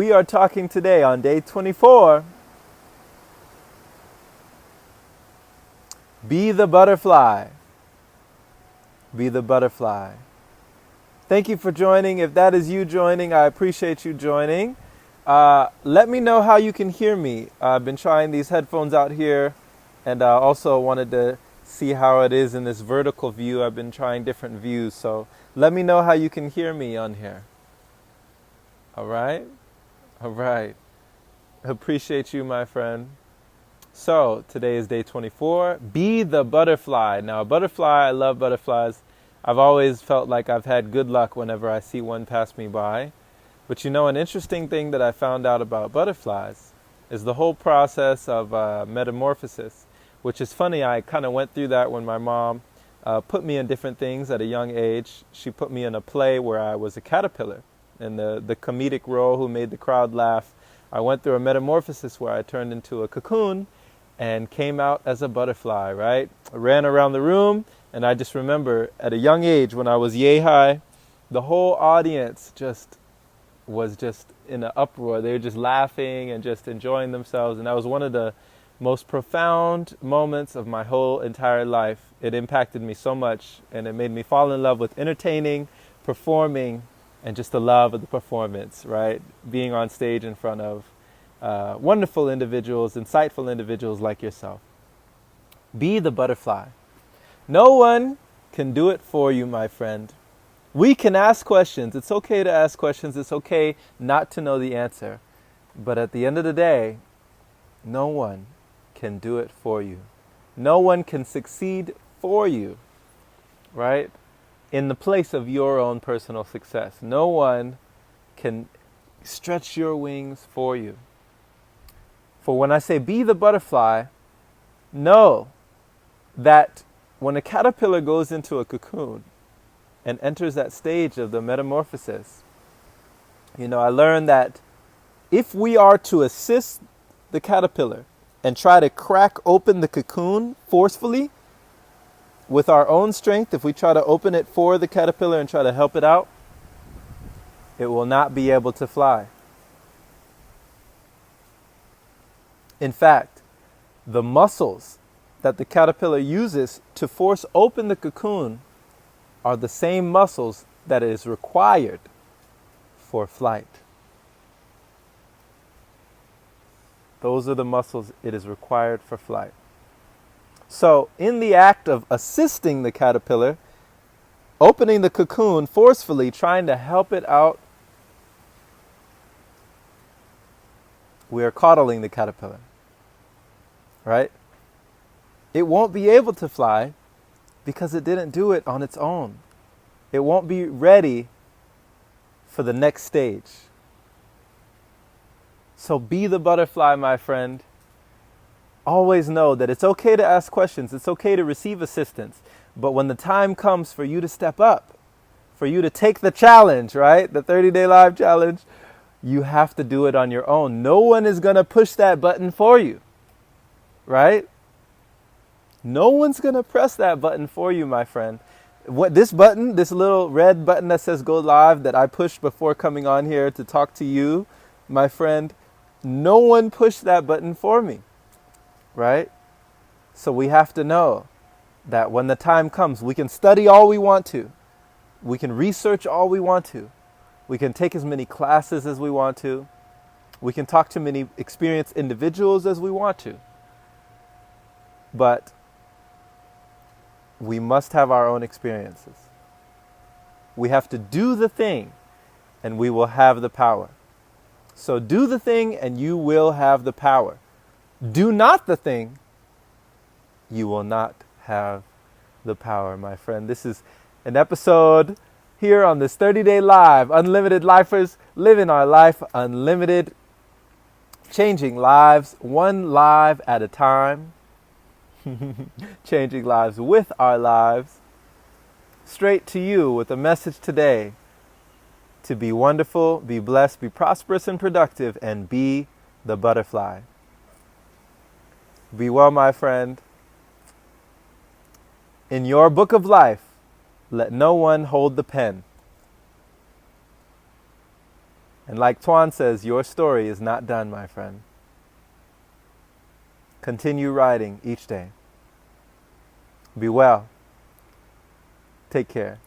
We are talking today on day 24. Be the butterfly. Be the butterfly. Thank you for joining. If that is you joining, I appreciate you joining. Let me know how you can hear me. I've been trying these headphones out here, and I also wanted to see how it is in this vertical view. I've been trying different views, so let me know how you can hear me on here. All right? All right. Appreciate you, my friend. So, today is day 24. Be the butterfly. Now, a butterfly, I love butterflies. I've always felt like I've had good luck whenever I see one pass me by. But you know, an interesting thing that I found out about butterflies is the whole process of metamorphosis, which is funny. I kind of went through that when my mom put me in different things at a young age. She put me in a play where I was a caterpillar, in the comedic role who made the crowd laugh. I went through a metamorphosis where I turned into a cocoon and came out as a butterfly, right? I ran around the room, and I just remember at a young age when I was yay high, the whole audience was in an uproar. They were just laughing and just enjoying themselves, and that was one of the most profound moments of my whole entire life. It impacted me so much, and it made me fall in love with entertaining, performing, and just the love of the performance, right? Being on stage in front of wonderful individuals, insightful individuals like yourself. Be the butterfly. No one can do it for you, my friend. We can ask questions. It's okay to ask questions. It's okay not to know the answer. But at the end of the day, no one can do it for you. No one can succeed for you, right? In the place of your own personal success. No one can stretch your wings for you. For when I say be the butterfly, know that when a caterpillar goes into a cocoon and enters that stage of the metamorphosis, I learned that if we are to assist the caterpillar and try to crack open the cocoon forcefully with our own strength, if we try to open it for the caterpillar and try to help it out, it will not be able to fly. In fact, the muscles that the caterpillar uses to force open the cocoon are the same muscles that is required for flight. Those are the muscles it is required for flight. So, in the act of assisting the caterpillar, opening the cocoon forcefully, trying to help it out, we are coddling the caterpillar, right? It won't be able to fly because it didn't do it on its own. It won't be ready for the next stage. So be the butterfly, my friend. Always know that it's okay to ask questions. It's okay to receive assistance. But when the time comes for you to step up, for you to take the challenge, right? The 30-day live challenge, you have to do it on your own. No one is going to push that button for you, right? No one's going to press that button for you, my friend. What this button, this little red button that says go live that I pushed before coming on here to talk to you, my friend, no one pushed that button for me, right? So we have to know that when the time comes, we can study all we want to. We can research all we want to. We can take as many classes as we want to. We can talk to many experienced individuals as we want to. But we must have our own experiences. We have to do the thing, and we will have the power. So do the thing, and you will have the power. Do not the thing, you will not have the power, my friend. This is an episode here on this 30-day live. Unlimited lifers, living our life unlimited, changing lives one live at a time. Changing lives with our lives. Straight to you with a message today to be wonderful, be blessed, be prosperous and productive, and be the butterfly. Be well, my friend. In your book of life, let no one hold the pen. And like Tuan says, your story is not done, my friend. Continue writing each day. Be well. Take care.